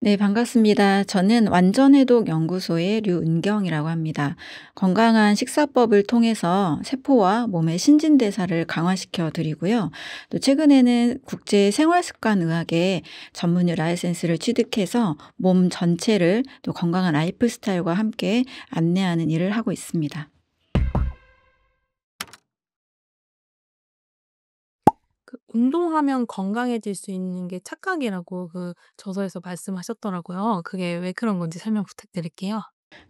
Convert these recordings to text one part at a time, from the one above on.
네, 반갑습니다. 저는 완전해독 연구소의 류은경이라고 합니다. 건강한 식사법을 통해서 세포와 몸의 신진대사를 강화시켜 드리고요. 또 최근에는 국제 생활습관의학의 전문의 라이센스를 취득해서 몸 전체를 또 건강한 라이프 스타일과 함께 안내하는 일을 하고 있습니다. 운동하면 건강해질 수 있는 게 착각이라고 저서에서 말씀하셨더라고요. 그게 왜 그런 건지 설명 부탁드릴게요.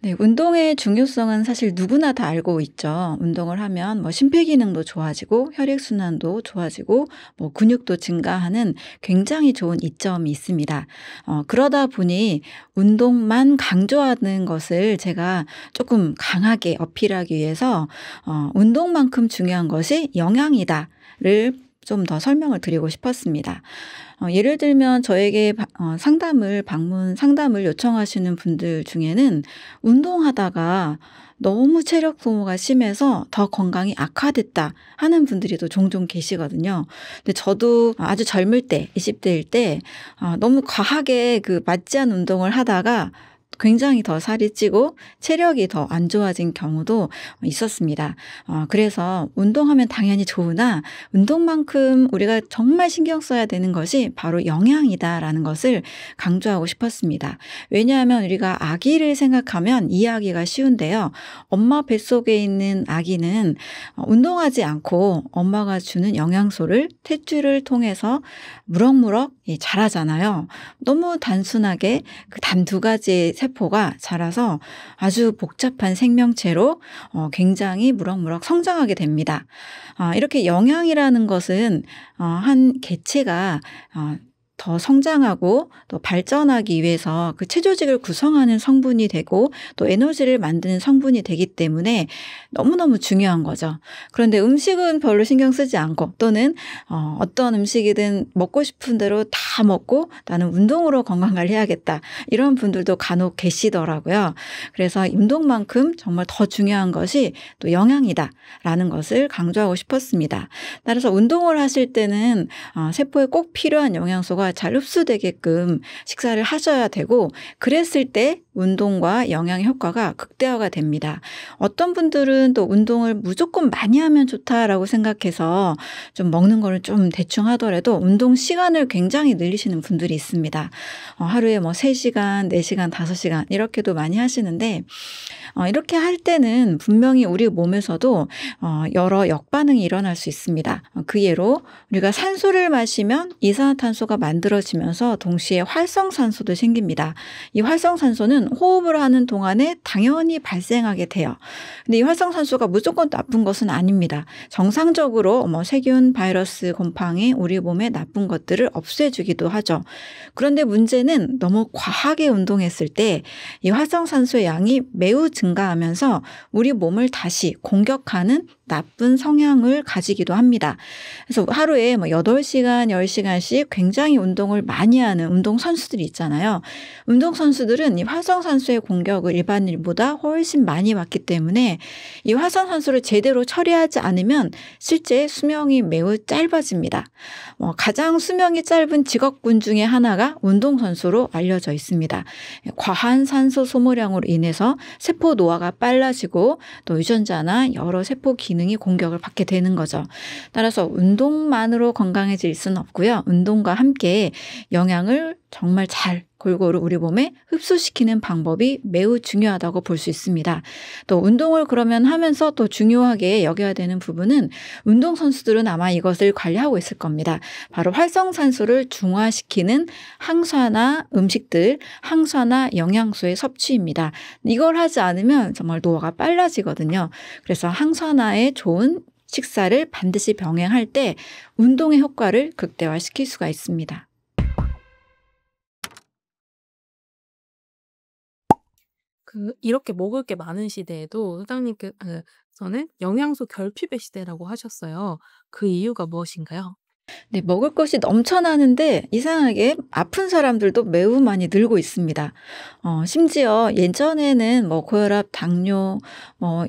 네, 운동의 중요성은 사실 누구나 다 알고 있죠. 운동을 하면 심폐기능도 좋아지고 혈액순환도 좋아지고 근육도 증가하는 굉장히 좋은 이점이 있습니다. 그러다 보니 운동만 강조하는 것을 제가 조금 강하게 어필하기 위해서 운동만큼 중요한 것이 영양이다를 좀 더 설명을 드리고 싶었습니다. 예를 들면 저에게 상담을 요청하시는 분들 중에는 운동하다가 너무 체력 소모가 심해서 더 건강이 악화됐다 하는 분들이 또 종종 계시거든요. 근데 저도 아주 젊을 때, 20대일 때 너무 과하게 맞지 않은 운동을 하다가 굉장히 더 살이 찌고 체력이 더 안 좋아진 경우도 있었습니다. 그래서 운동하면 당연히 좋으나 운동만큼 우리가 정말 신경 써야 되는 것이 바로 영양이다라는 것을 강조하고 싶었습니다. 왜냐하면 우리가 아기를 생각하면 이해하기가 쉬운데요. 엄마 뱃속에 있는 아기는 운동하지 않고 엄마가 주는 영양소를 탯줄을 통해서 무럭무럭 자라잖아요. 너무 단순하게 단 두 가지의 세포가 자라서 아주 복잡한 생명체로 굉장히 무럭무럭 성장하게 됩니다. 이렇게 영양이라는 것은 한 개체가 더 성장하고 또 발전하기 위해서 체조직을 구성하는 성분이 되고 또 에너지를 만드는 성분이 되기 때문에 너무너무 중요한 거죠. 그런데 음식은 별로 신경 쓰지 않고 또는 어떤 음식이든 먹고 싶은 대로 다 먹고 나는 운동으로 건강관리해야겠다 이런 분들도 간혹 계시더라고요. 그래서 운동만큼 정말 더 중요한 것이 또 영양이다라는 것을 강조하고 싶었습니다. 따라서 운동을 하실 때는 세포에 꼭 필요한 영양소가 잘 흡수되게끔 식사를 하셔야 되고 그랬을 때 운동과 영양의 효과가 극대화가 됩니다. 어떤 분들은 또 운동을 무조건 많이 하면 좋다라고 생각해서 좀 먹는 거를 좀 대충 하더라도 운동 시간을 굉장히 늘리시는 분들이 있습니다. 하루에 3시간, 4시간, 5시간 이렇게도 많이 하시는데 이렇게 할 때는 분명히 우리 몸에서도 여러 역반응이 일어날 수 있습니다. 그 예로 우리가 산소를 마시면 이산화탄소가 만들어지면서 동시에 활성산소도 생깁니다. 이 활성산소는 호흡을 하는 동안에 당연히 발생하게 돼요. 근데 이 활성산소가 무조건 나쁜 것은 아닙니다. 정상적으로 세균, 바이러스, 곰팡이 우리 몸에 나쁜 것들을 없애주기도 하죠. 그런데 문제는 너무 과하게 운동했을 때 이 활성산소의 양이 매우 증가하면서 우리 몸을 다시 공격하는 나쁜 성향을 가지기도 합니다. 그래서 하루에 8시간, 10시간씩 굉장히 운동을 많이 하는 운동선수들이 있잖아요. 운동선수들은 이 활성산소의 공격을 일반인보다 훨씬 많이 받기 때문에 이 활성산소를 제대로 처리하지 않으면 실제 수명이 매우 짧아집니다. 가장 수명이 짧은 직업군 중에 하나가 운동선수로 알려져 있습니다. 과한 산소 소모량으로 인해서 세포 노화가 빨라지고 또 유전자나 여러 세포 기능이 공격을 받게 되는 거죠. 따라서 운동만으로 건강해질 수는 없고요. 운동과 함께 영양을 정말 잘 골고루 우리 몸에 흡수시키는 방법이 매우 중요하다고 볼 수 있습니다. 또 운동을 그러면 하면서 또 중요하게 여겨야 되는 부분은 운동선수들은 아마 이것을 관리하고 있을 겁니다. 바로 활성산소를 중화시키는 항산화 음식들, 항산화 영양소의 섭취입니다. 이걸 하지 않으면 정말 노화가 빨라지거든요. 그래서 항산화에 좋은 식사를 반드시 병행할 때 운동의 효과를 극대화시킬 수가 있습니다. 이렇게 먹을 게 많은 시대에도 소장님께서는 영양소 결핍의 시대라고 하셨어요. 그 이유가 무엇인가요? 네, 먹을 것이 넘쳐나는데 이상하게 아픈 사람들도 매우 많이 늘고 있습니다. 심지어 예전에는 고혈압, 당뇨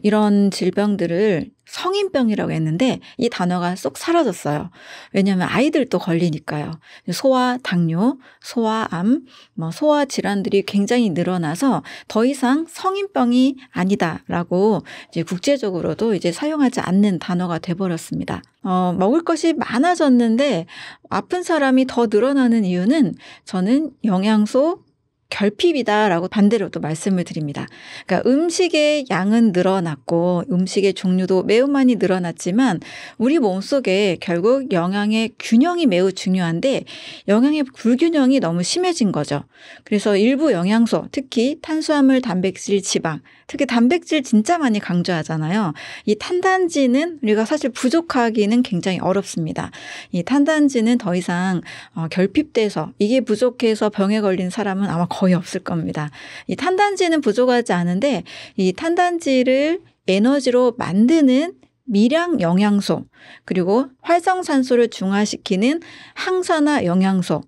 이런 질병들을 성인병이라고 했는데 이 단어가 쏙 사라졌어요. 왜냐하면 아이들도 걸리니까요. 소아 당뇨, 소아암, 소아 질환들이 굉장히 늘어나서 더 이상 성인병이 아니다라고 이제 국제적으로도 이제 사용하지 않는 단어가 돼버렸습니다. 먹을 것이 많아졌는데 아픈 사람이 더 늘어나는 이유는 저는 영양소 결핍이다라고 반대로 또 말씀을 드립니다. 그러니까 음식의 양은 늘어났고 음식의 종류도 매우 많이 늘어났지만 우리 몸속에 결국 영양의 균형이 매우 중요한데 영양의 불균형이 너무 심해진 거죠. 그래서 일부 영양소, 특히 탄수화물, 단백질, 지방, 특히 단백질 진짜 많이 강조하잖아요. 이 탄단지는 우리가 사실 부족하기는 굉장히 어렵습니다. 이 탄단지는 더 이상 결핍돼서 이게 부족해서 병에 걸린 사람은 아마 거의 없을 겁니다. 이 탄단지는 부족하지 않은데 이 탄단지를 에너지로 만드는 미량 영양소 그리고 활성산소를 중화시키는 항산화 영양소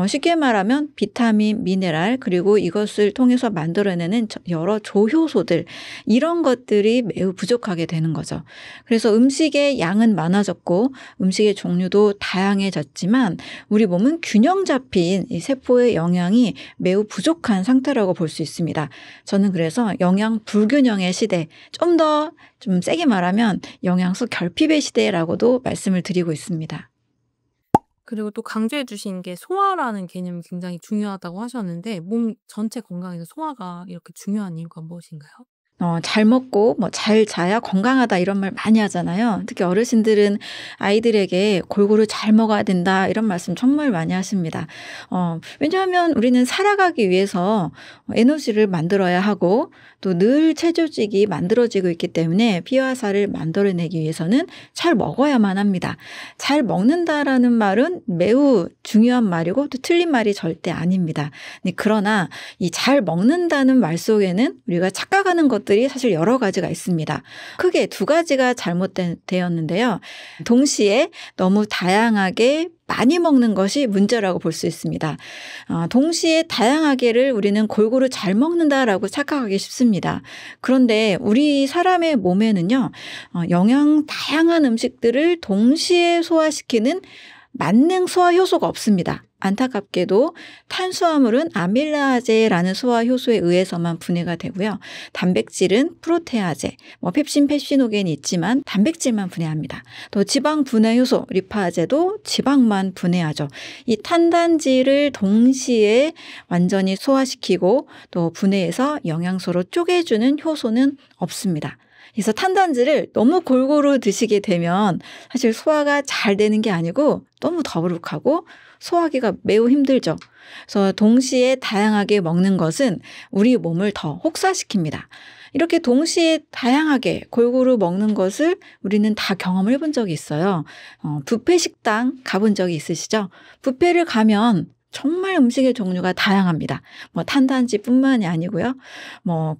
쉽게 말하면 비타민, 미네랄 그리고 이것을 통해서 만들어내는 여러 조효소들 이런 것들이 매우 부족하게 되는 거죠. 그래서 음식의 양은 많아졌고 음식의 종류도 다양해졌지만 우리 몸은 균형 잡힌 이 세포의 영양이 매우 부족한 상태라고 볼 수 있습니다. 저는 그래서 영양 불균형의 시대 좀 세게 말하면 영양소 결핍의 시대라고도 말씀을 드리고 있습니다. 그리고 또 강조해 주신 게 소화라는 개념이 굉장히 중요하다고 하셨는데 몸 전체 건강에서 소화가 이렇게 중요한 이유가 무엇인가요? 잘 먹고 잘 자야 건강하다 이런 말 많이 하잖아요. 특히 어르신들은 아이들에게 골고루 잘 먹어야 된다 이런 말씀 정말 많이 하십니다. 왜냐하면 우리는 살아가기 위해서 에너지를 만들어야 하고 또 늘 체조직이 만들어지고 있기 때문에 피와 살을 만들어내기 위해서는 잘 먹어야만 합니다. 잘 먹는다라는 말은 매우 중요한 말이고 또 틀린 말이 절대 아닙니다. 그러나 이 잘 먹는다는 말 속에는 우리가 착각하는 것들이 사실 여러 가지가 있습니다. 크게 두 가지가 잘못되었는데요. 동시에 너무 다양하게 많이 먹는 것이 문제라고 볼 수 있습니다. 동시에 다양하게를 우리는 골고루 잘 먹는다라고 착각하기 쉽습니다. 그런데 우리 사람의 몸에는요, 다양한 음식들을 동시에 소화시키는 만능 소화 효소가 없습니다. 안타깝게도 탄수화물은 아밀라제라는 소화 효소에 의해서만 분해가 되고요. 단백질은 프로테아제, 펩신, 펩시노겐이 있지만 단백질만 분해합니다. 또 지방 분해 효소 리파제도 지방만 분해하죠. 이 탄단지를 동시에 완전히 소화시키고 또 분해해서 영양소로 쪼개주는 효소는 없습니다. 그래서 탄단지를 너무 골고루 드시게 되면 사실 소화가 잘 되는 게 아니고 너무 더부룩하고 소화하기가 매우 힘들죠. 그래서 동시에 다양하게 먹는 것은 우리 몸을 더 혹사시킵니다. 이렇게 동시에 다양하게 골고루 먹는 것을 우리는 다 경험을 해본 적이 있어요. 뷔페 식당 가본 적이 있으시죠? 뷔페를 가면 정말 음식의 종류가 다양합니다. 탄단지뿐만이 아니고요.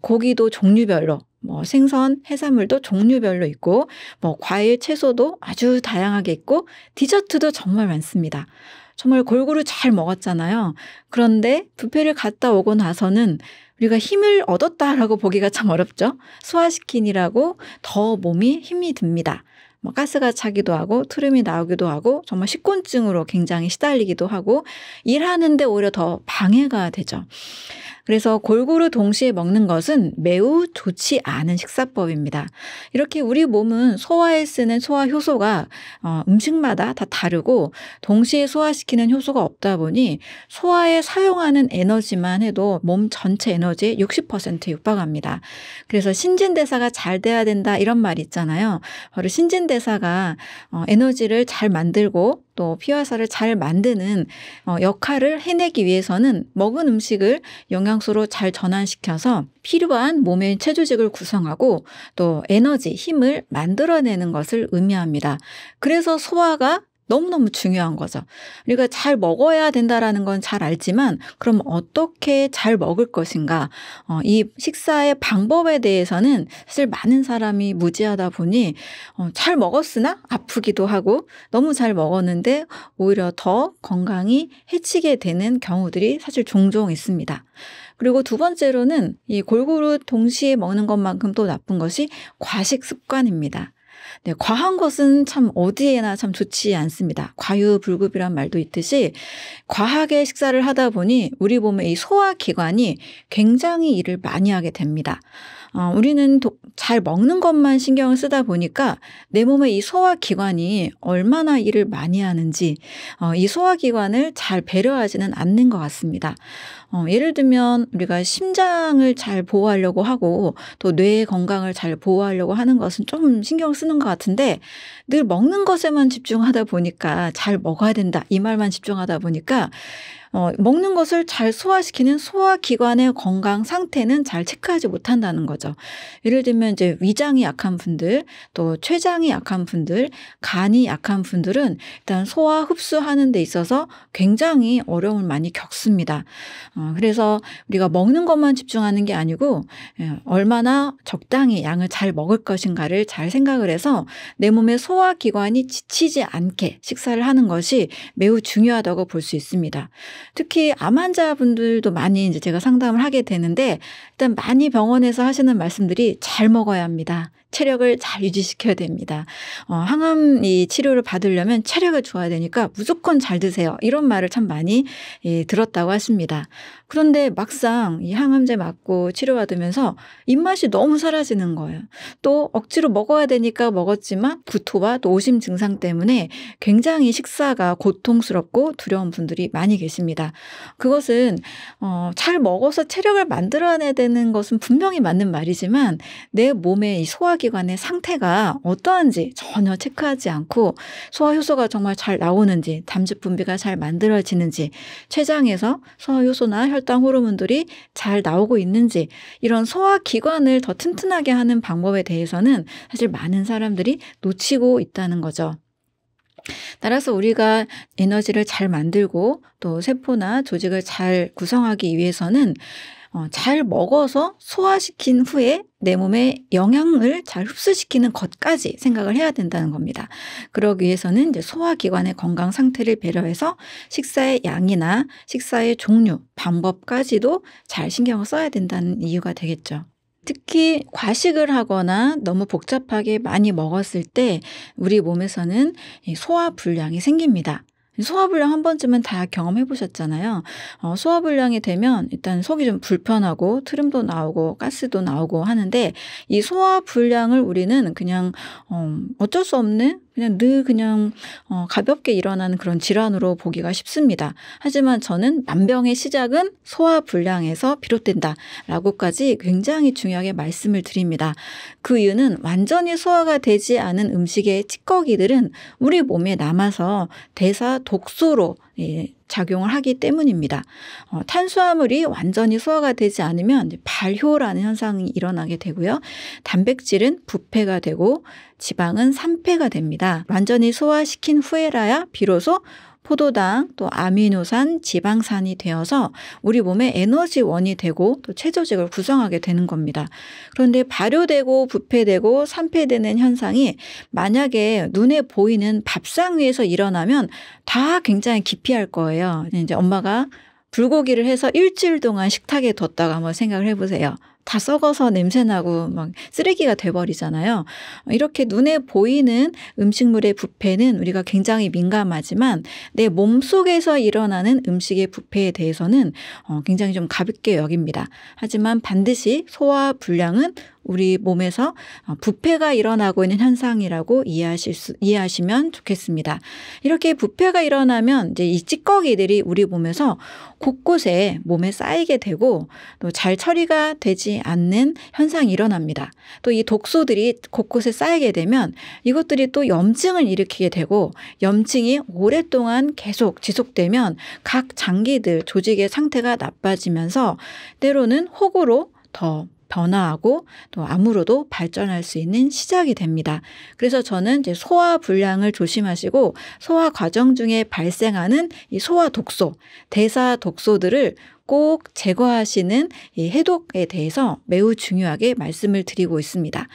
고기도 종류별로 생선, 해산물도 종류별로 있고 과일, 채소도 아주 다양하게 있고 디저트도 정말 많습니다. 정말 골고루 잘 먹었잖아요. 그런데 뷔페를 갔다 오고 나서는 우리가 힘을 얻었다라고 보기가 참 어렵죠. 소화시키느라고 더 몸이 힘이 듭니다. 가스가 차기도 하고 트름이 나오기도 하고 정말 식곤증으로 굉장히 시달리기도 하고 일하는데 오히려 더 방해가 되죠. 그래서 골고루 동시에 먹는 것은 매우 좋지 않은 식사법입니다. 이렇게 우리 몸은 소화에 쓰는 소화 효소가 음식마다 다 다르고 동시에 소화시키는 효소가 없다 보니 소화에 사용하는 에너지만 해도 몸 전체 에너지의 60%에 육박합니다. 그래서 신진대사가 잘 돼야 된다 이런 말이 있잖아요. 바로 신진대사가 에너지를 잘 만들고 또 피와 살을 잘 만드는 역할을 해내기 위해서는 먹은 음식을 영양소로 잘 전환시켜서 필요한 몸의 체조직을 구성하고 또 에너지, 힘을 만들어내는 것을 의미합니다. 그래서 소화가 너무너무 중요한 거죠. 우리가 잘 먹어야 된다라는 건 잘 알지만 그럼 어떻게 잘 먹을 것인가? 이 식사의 방법에 대해서는 사실 많은 사람이 무지하다 보니 잘 먹었으나 아프기도 하고 너무 잘 먹었는데 오히려 더 건강이 해치게 되는 경우들이 사실 종종 있습니다. 그리고 두 번째로는 이 골고루 동시에 먹는 것만큼 또 나쁜 것이 과식 습관입니다. 네, 과한 것은 참 어디에나 참 좋지 않습니다. 과유불급이란 말도 있듯이 과하게 식사를 하다 보니 우리 몸의 이 소화기관이 굉장히 일을 많이 하게 됩니다. 우리는 잘 먹는 것만 신경을 쓰다 보니까 내 몸의 이 소화기관이 얼마나 일을 많이 하는지 이 소화기관을 잘 배려하지는 않는 것 같습니다. 예를 들면 우리가 심장을 잘 보호하려고 하고 또 뇌의 건강을 잘 보호하려고 하는 것은 좀 신경을 쓰는 것 같은데 늘 먹는 것에만 집중하다 보니까 잘 먹어야 된다 이 말만 집중하다 보니까 먹는 것을 잘 소화시키는 소화기관의 건강 상태는 잘 체크하지 못한다는 거죠. 예를 들면 이제 위장이 약한 분들, 또 췌장이 약한 분들, 간이 약한 분들은 일단 소화 흡수하는 데 있어서 굉장히 어려움을 많이 겪습니다. 그래서 우리가 먹는 것만 집중하는 게 아니고 얼마나 적당히 양을 잘 먹을 것인가를 잘 생각을 해서 내 몸의 소화기관이 지치지 않게 식사를 하는 것이 매우 중요하다고 볼 수 있습니다. 특히 암 환자분들도 많이 이제 제가 상담을 하게 되는데 일단 많이 병원에서 하시는 말씀들이 잘 먹어야 합니다. 체력을 잘 유지시켜야 됩니다. 항암 이 치료를 받으려면 체력을 줘야 되니까 무조건 잘 드세요. 이런 말을 참 많이 들었다고 하십니다. 그런데 막상 이 항암제 맞고 치료받으면서 입맛이 너무 사라지는 거예요. 또 억지로 먹어야 되니까 먹었지만 구토와 또 오심 증상 때문에 굉장히 식사가 고통스럽고 두려운 분들이 많이 계십니다. 그것은 잘 먹어서 체력을 만들어내야 되는 것은 분명히 맞는 말이지만 내 몸의 이 소화기관의 상태가 어떠한지 전혀 체크하지 않고 소화효소가 정말 잘 나오는지 담즙 분비가 잘 만들어지는지 췌장에서 소화효소나 혈당 호르몬들이 잘 나오고 있는지 이런 소화기관을 더 튼튼하게 하는 방법에 대해서는 사실 많은 사람들이 놓치고 있다는 거죠. 따라서 우리가 에너지를 잘 만들고 또 세포나 조직을 잘 구성하기 위해서는 잘 먹어서 소화시킨 후에 내 몸에 영양을 잘 흡수시키는 것까지 생각을 해야 된다는 겁니다. 그러기 위해서는 이제 소화기관의 건강 상태를 배려해서 식사의 양이나 식사의 종류, 방법까지도 잘 신경을 써야 된다는 이유가 되겠죠. 특히 과식을 하거나 너무 복잡하게 많이 먹었을 때 우리 몸에서는 소화불량이 생깁니다. 소화불량 한 번쯤은 다 경험해 보셨잖아요. 소화불량이 되면 일단 속이 좀 불편하고 트름도 나오고 가스도 나오고 하는데 이 소화불량을 우리는 그냥 어쩔 수 없는 그냥 늘 그냥 가볍게 일어나는 그런 질환으로 보기가 쉽습니다. 하지만 저는 만병의 시작은 소화불량에서 비롯된다라고까지 굉장히 중요하게 말씀을 드립니다. 그 이유는 완전히 소화가 되지 않은 음식의 찌꺼기들은 우리 몸에 남아서 대사 독소로 작용을 하기 때문입니다. 탄수화물이 완전히 소화가 되지 않으면 발효라는 현상이 일어나게 되고요. 단백질은 부패가 되고 지방은 산패가 됩니다. 완전히 소화시킨 후에라야 비로소 포도당, 또 아미노산, 지방산이 되어서 우리 몸의 에너지원이 되고 또 체조직을 구성하게 되는 겁니다. 그런데 발효되고 부패되고 산패되는 현상이 만약에 눈에 보이는 밥상 위에서 일어나면 다 굉장히 기피할 거예요. 이제 엄마가 불고기를 해서 일주일 동안 식탁에 뒀다가 한번 생각을 해보세요. 다 썩어서 냄새나고 막 쓰레기가 돼버리잖아요. 이렇게 눈에 보이는 음식물의 부패는 우리가 굉장히 민감하지만 내 몸속에서 일어나는 음식의 부패에 대해서는 굉장히 좀 가볍게 여깁니다. 하지만 반드시 소화불량은 우리 몸에서 부패가 일어나고 있는 현상이라고 이해하시면 좋겠습니다. 이렇게 부패가 일어나면 이제 이 찌꺼기들이 우리 몸에서 곳곳에 몸에 쌓이게 되고 또 잘 처리가 되지 않는 현상이 일어납니다. 또 이 독소들이 곳곳에 쌓이게 되면 이것들이 또 염증을 일으키게 되고 염증이 오랫동안 계속 지속되면 각 장기들, 조직의 상태가 나빠지면서 때로는 혹으로 더 변화하고 또 암으로도 발전할 수 있는 시작이 됩니다. 그래서 저는 이제 소화 불량을 조심하시고 소화 과정 중에 발생하는 이 소화 독소, 대사 독소들을 꼭 제거하시는 이 해독에 대해서 매우 중요하게 말씀을 드리고 있습니다.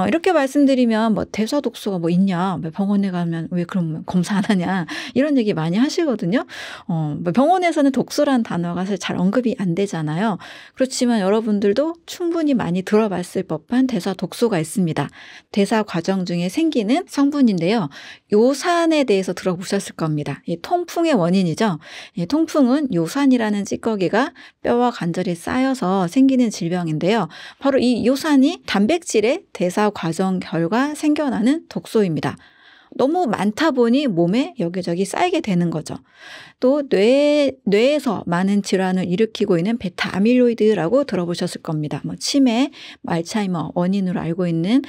이렇게 말씀드리면 뭐 대사 독소가 뭐 있냐, 뭐 병원에 가면 왜 그럼 검사 안 하냐 이런 얘기 많이 하시거든요. 뭐 병원에서는 독소란 단어가 사실 잘 언급이 안 되잖아요. 그렇지만 여러분들도 충분히 많이 들어봤을 법한 대사 독소가 있습니다. 대사 과정 중에 생기는 성분인데요. 요산에 대해서 들어보셨을 겁니다. 이 통풍의 원인이죠. 이 통풍은 요산이라는 찌꺼기가 뼈와 관절에 쌓여서 생기는 질병인데요. 바로 이 요산이 단백질의 대사 과정 결과 생겨나는 독소입니다. 너무 많다 보니 몸에 여기저기 쌓이게 되는 거죠. 또 뇌에서 많은 질환을 일으키고 있는 베타 아밀로이드라고 들어보셨을 겁니다. 뭐 치매, 알츠하이머 원인으로 알고 있는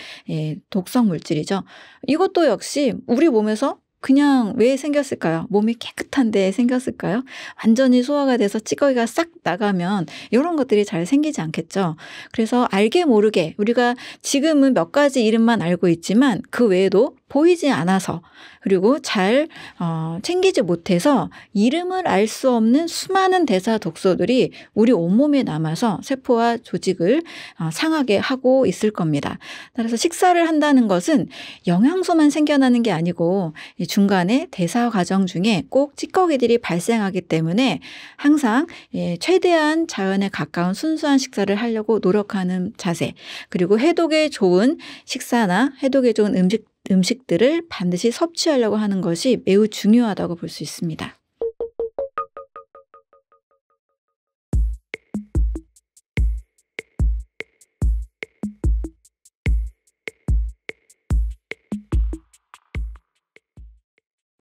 독성 물질이죠. 이것도 역시 우리 몸에서 그냥 왜 생겼을까요? 몸이 깨끗한데 생겼을까요? 완전히 소화가 돼서 찌꺼기가 싹 나가면 이런 것들이 잘 생기지 않겠죠. 그래서 알게 모르게 우리가 지금은 몇 가지 이름만 알고 있지만 그 외에도 보이지 않아서 그리고 잘 챙기지 못해서 이름을 알 수 없는 수많은 대사 독소들이 우리 온몸에 남아서 세포와 조직을 상하게 하고 있을 겁니다. 따라서 식사를 한다는 것은 영양소만 생겨나는 게 아니고 이 중간에 대사 과정 중에 꼭 찌꺼기들이 발생하기 때문에 항상 최대한 자연에 가까운 순수한 식사를 하려고 노력하는 자세, 그리고 해독에 좋은 식사나 해독에 좋은 음식들을 반드시 섭취하려고 하는 것이 매우 중요하다고 볼 수 있습니다.